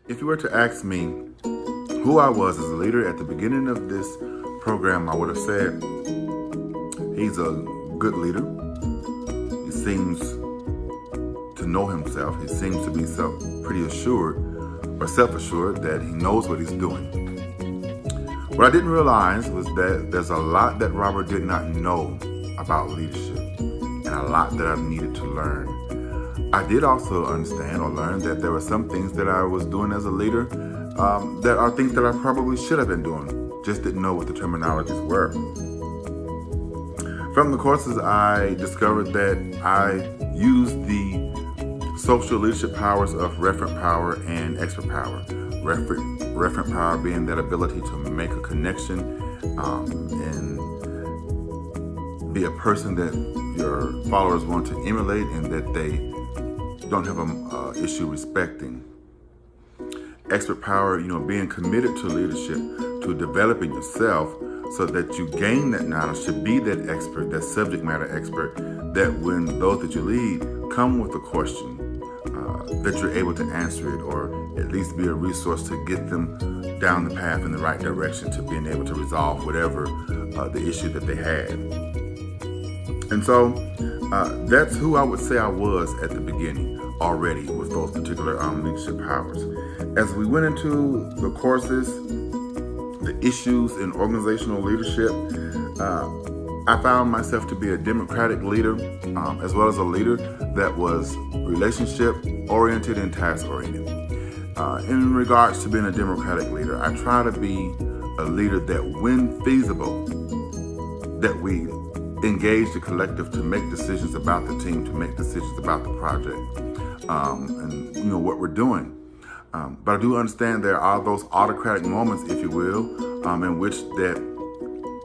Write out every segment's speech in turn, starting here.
If you were to ask me who I was as a leader at the beginning of this program, I would have said he's a good leader. He seems to know himself. He seems to be pretty assured or self-assured that he knows what he's doing. What I didn't realize was that there's a lot that Robert did not know about leadership and a lot that I needed to learn. I did also understand or learn that there were some things that I was doing as a leader that are things that I probably should have been doing, just didn't know what the terminologies were. From the courses, I discovered that I used the social leadership powers of referent power and expert power. Referent power being that ability to make a connection and be a person that your followers want to emulate and that they don't have an issue respecting. Expert power, being committed to leadership, to developing yourself so that you gain that knowledge, to be that expert, that subject matter expert, that when those that you lead come with a question, that you're able to answer it or at least be a resource to get them down the path in the right direction to being able to resolve whatever the issue that they had. And so that's who I would say I was at the beginning already with those particular leadership powers. As we went into the courses, the issues in organizational leadership, I found myself to be a democratic leader as well as a leader that was relationship-oriented and task-oriented. In regards to being a democratic leader, I try to be a leader that, when feasible, that we engage the collective to make decisions about the team, to make decisions about the project, and what we're doing. But I do understand there are those autocratic moments, if you will, in which that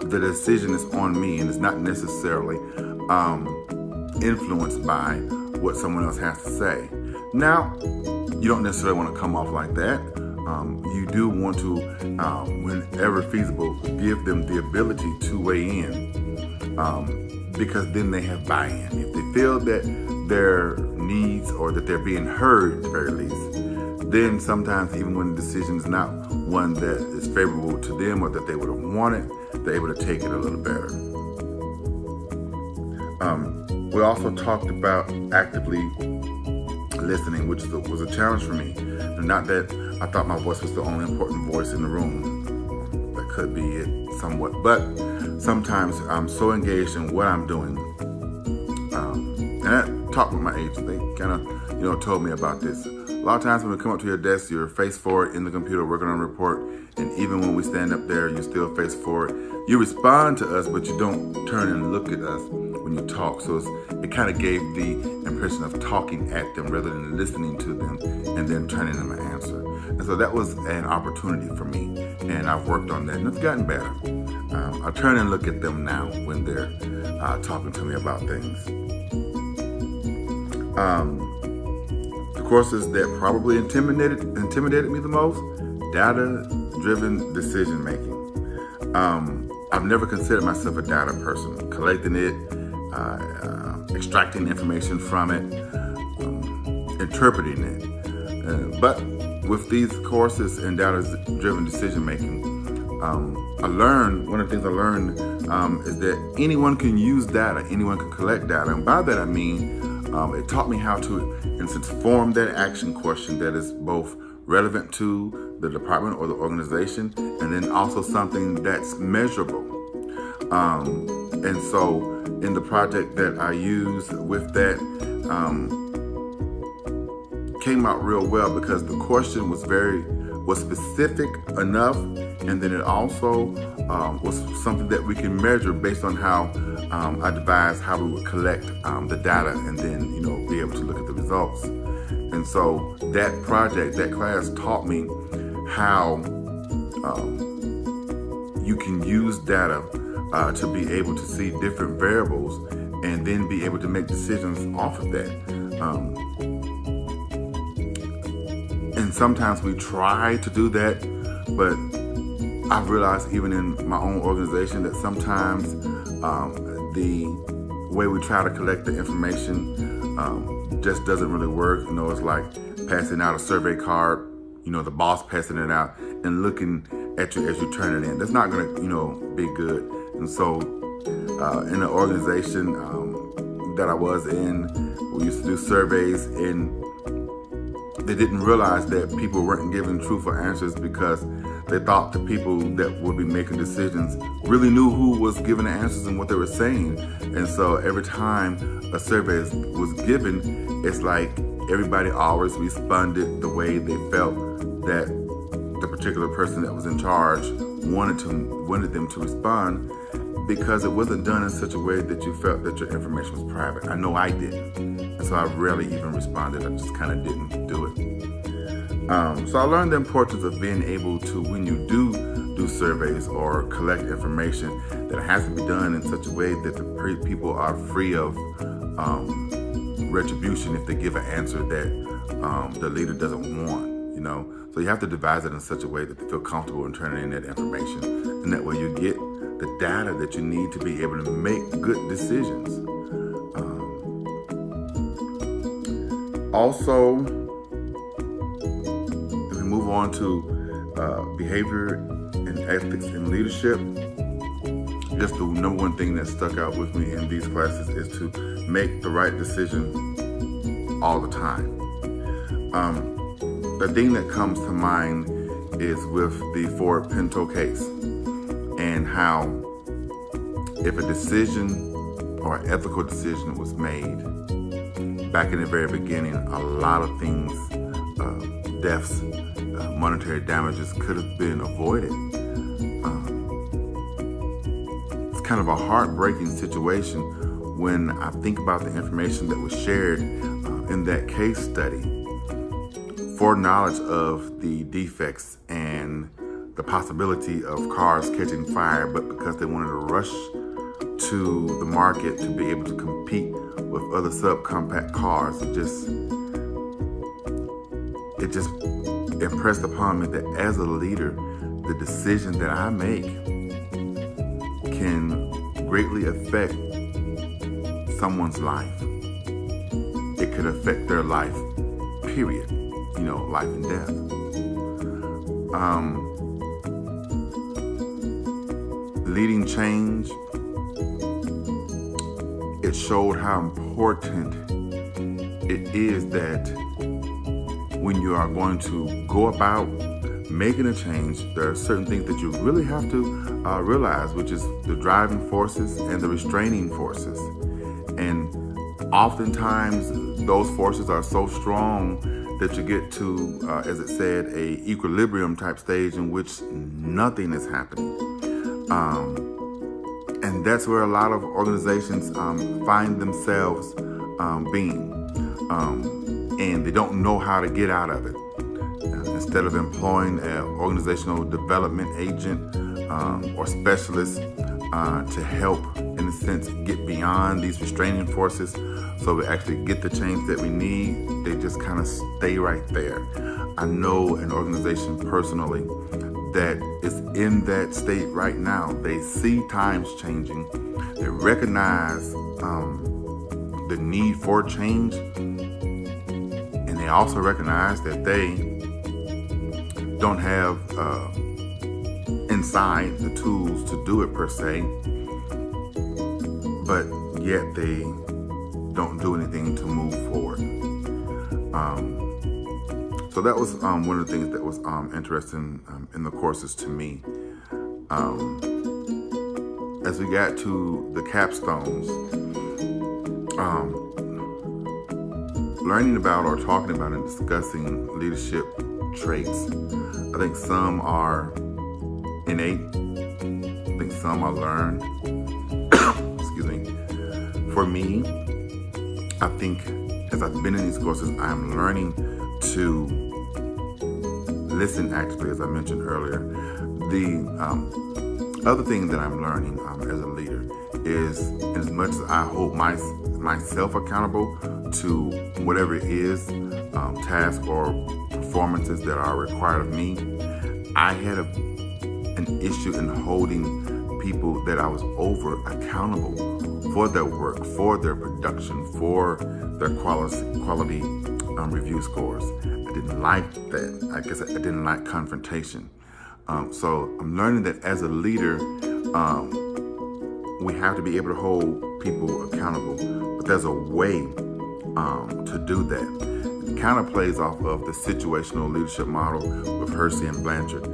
the decision is on me and it's not necessarily influenced by what someone else has to say. Now, you don't necessarily want to come off like that. You do want to, whenever feasible, give them the ability to weigh in, because then they have buy-in. If they feel that their needs or that they're being heard at the very least, then sometimes even when the decision is not one that is favorable to them or that they would have wanted, they're able to take it a little better. We also talked about actively listening, which was a challenge for me. And not that I thought my voice was the only important voice in the room. That could be it somewhat. But sometimes I'm so engaged in what I'm doing. And I talked with my agent. They kind of, told me about this. A lot of times when we come up to your desk, you're face forward in the computer working on a report. And even when we stand up there, you're still face forward. You respond to us, but you don't turn and look at us when you talk. So it kind of gave the impression of talking at them rather than listening to them and then turning them an answer. And so that was an opportunity for me. And I've worked on that and it's gotten better. I turn and look at them now when they're talking to me about things. The courses that probably intimidated me the most, data-driven decision making. I've never considered myself a data person, collecting it, extracting information from it, interpreting it. But with these courses in data-driven decision making, one of the things I learned is that anyone can use data, anyone can collect data. And by that I mean, it taught me how to, in a sense, form that action question that is both relevant to the department or the organization, and then also something that's measurable. And so in the project that I used with that, came out real well because the question was specific enough, and then it also was something that we can measure based on how I devised how we would collect the data and then be able to look at the results. And so that project, that class taught me how you can use data to be able to see different variables and then be able to make decisions off of that. And sometimes we try to do that, but I've realized even in my own organization that sometimes the way we try to collect the information just doesn't really work. It's like passing out a survey card the boss passing it out and looking at you as you turn it in. That's not going to, be good. And so in the organization that I was in, we used to do surveys, and they didn't realize that people weren't giving truthful answers because they thought the people that would be making decisions really knew who was giving the answers and what they were saying. And so every time a survey was given, it's like everybody always responded the way they felt that the particular person that was in charge wanted them to respond, because it wasn't done in such a way that you felt that your information was private. I know I didn't. And so I rarely even responded. I just kind of didn't do it. So I learned the importance of being able to, when you do surveys or collect information, that it has to be done in such a way that the people are free of retribution if they give an answer that the leader doesn't want. So you have to devise it in such a way that they feel comfortable in turning in that information, and that way you get the data that you need to be able to make good decisions. Also, if we move on to behavior and ethics in leadership, just the number one thing that stuck out with me in these classes is to make the right decision all the time. The thing that comes to mind is with the Ford Pinto case, and how if a decision or an ethical decision was made back in the very beginning, a lot of things, deaths, monetary damages could have been avoided. It's kind of a heartbreaking situation when I think about the information that was shared in that case study. Foreknowledge of the defects and the possibility of cars catching fire, but because they wanted to rush to the market to be able to compete with other subcompact cars, it just impressed upon me that as a leader, the decision that I make can greatly affect someone's life. It could affect their life, period. Life and death. Leading change, it showed how important it is that when you are going to go about making a change, there are certain things that you really have to realize, which is the driving forces and the restraining forces. And oftentimes those forces are so strong that you get to, as it said, a equilibrium type stage in which nothing is happening. And that's where a lot of organizations find themselves being. And they don't know how to get out of it. Instead of employing an organizational development agent or specialist to help, in a sense, get beyond these restraining forces so we actually get the change that we need, they just kind of stay right there. I know an organization personally that is in that state right now. They see times changing. They recognize the need for change. And they also recognize that they don't have inside the tools to do it per se, but yet they don't do anything to move forward. So that was one of the things that was interesting in the courses to me. As we got to the capstones, learning about or talking about and discussing leadership traits, I think some are innate, I think some are learned. Excuse me. For me, I think as I've been in these courses, I'm learning to listen actively, as I mentioned earlier. The other thing that I'm learning as a leader is, as much as I hold myself accountable to whatever it is, tasks or performances that are required of me, I had an issue in holding people that I was over accountable for their work, for their production, for their quality review scores. I didn't like that. I guess I didn't like confrontation. So I'm learning that as a leader, we have to be able to hold people accountable, but there's a way to do that. It kind of plays off of the situational leadership model with Hersey and Blanchard.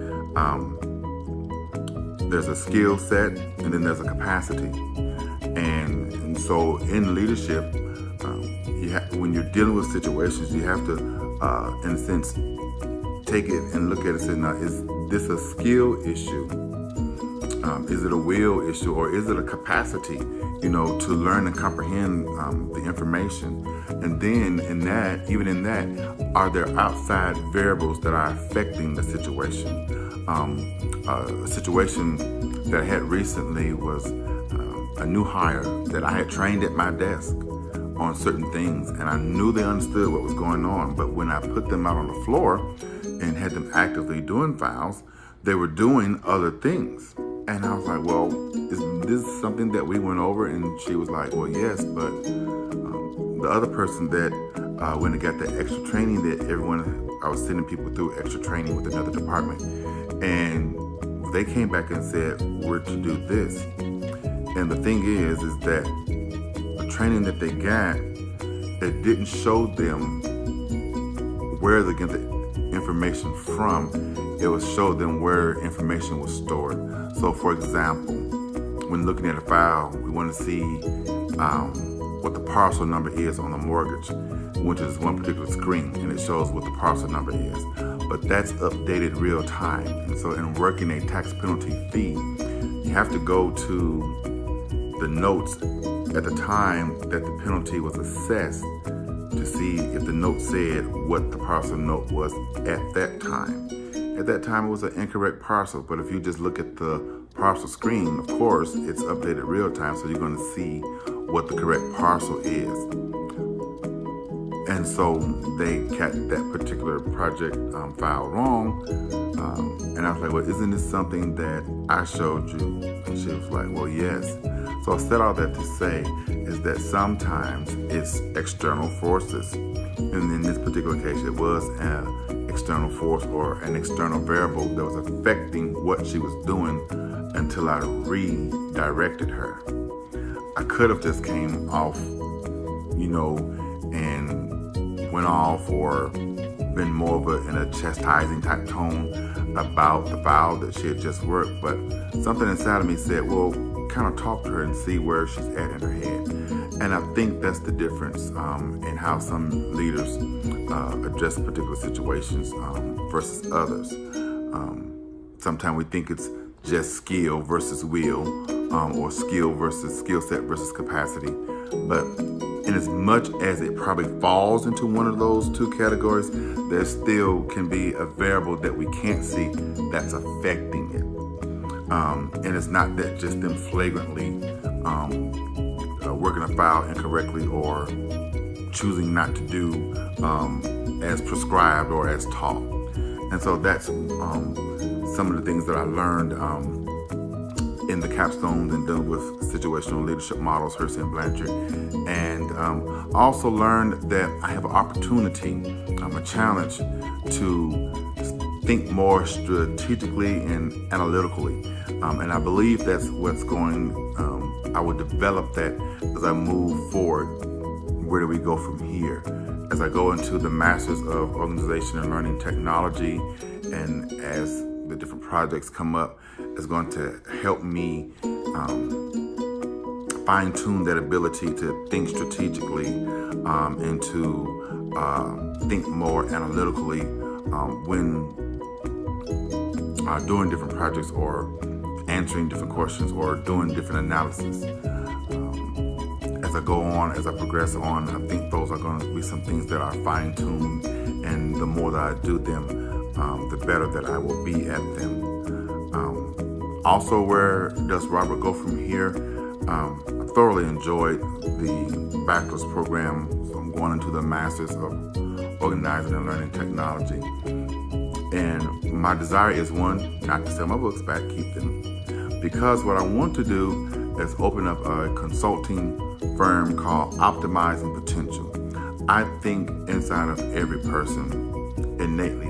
There's a skill set and then there's a capacity. And so in leadership, when you're dealing with situations, you have to, in a sense, take it and look at it and say, now, is this a skill issue? Is it a will issue, or is it a capacity, to learn and comprehend the information? And then even in that, are there outside variables that are affecting the situation? A situation that I had recently was a new hire that I had trained at my desk on certain things, and I knew they understood what was going on. But when I put them out on the floor and had them actively doing files, they were doing other things. And I was like, well, is this something that we went over? And she was like, well, yes, but the other person that went and got that extra training that I was sending people through extra training with another department. And they came back and said, we're to do this. And the thing is that the training that they got, it didn't show them where they get the information from. It was show them where information was stored. So for example, when looking at a file, we want to see what the parcel number is on the mortgage. We went to this one particular screen and it shows what the parcel number is. But that's updated real time. And so in working a tax penalty fee, you have to go to the notes at the time that the penalty was assessed to see if the note said what the parcel note was at that time. At that time, it was an incorrect parcel, but if you just look at the parcel screen, of course, it's updated real time, so you're going to see what the correct parcel is. And so they got that particular project file wrong, and I was like, well, isn't this something that I showed you? And she was like, well, yes. So I said all that to say is that sometimes it's external forces. And in this particular case, it was an external force or an external variable that was affecting what she was doing until I redirected her. I could have just came off, and went off or been more of in a chastising type tone about the file that she had just worked. But something inside of me said, well, kind of talk to her and see where she's at in her head. And I think that's the difference in how some leaders address particular situations versus others. Sometimes we think it's just skill versus will, or skill versus skill set versus capacity. But in as much as it probably falls into one of those two categories, there still can be a variable that we can't see that's affecting it. And it's not that just them flagrantly working a file incorrectly or choosing not to do as prescribed or as taught. And so that's some of the things that I learned in the capstones and dealing with situational leadership models, Hersey and Blanchard. And also learned that I have an opportunity, a challenge to think more strategically and analytically. And I believe that's what's going, I would develop that as I move forward. Where do we go from here? As I go into the Masters of Organization and Learning Technology, and as the different projects come up, it's going to help me fine-tune that ability to think strategically and to think more analytically when doing different projects or answering different questions or doing different analysis. As I go on, as I progress on, I think those are going to be some things that are fine-tuned, and the more that I do them, the better that I will be at them. Also, where does Robert go from here? I thoroughly enjoyed the bachelor's program, so I'm going into the Masters of Organizing and Learning Technology. And my desire is, one, not to sell my books back, keep them, because what I want to do is open up a consulting firm called Optimizing Potential. I think inside of every person innately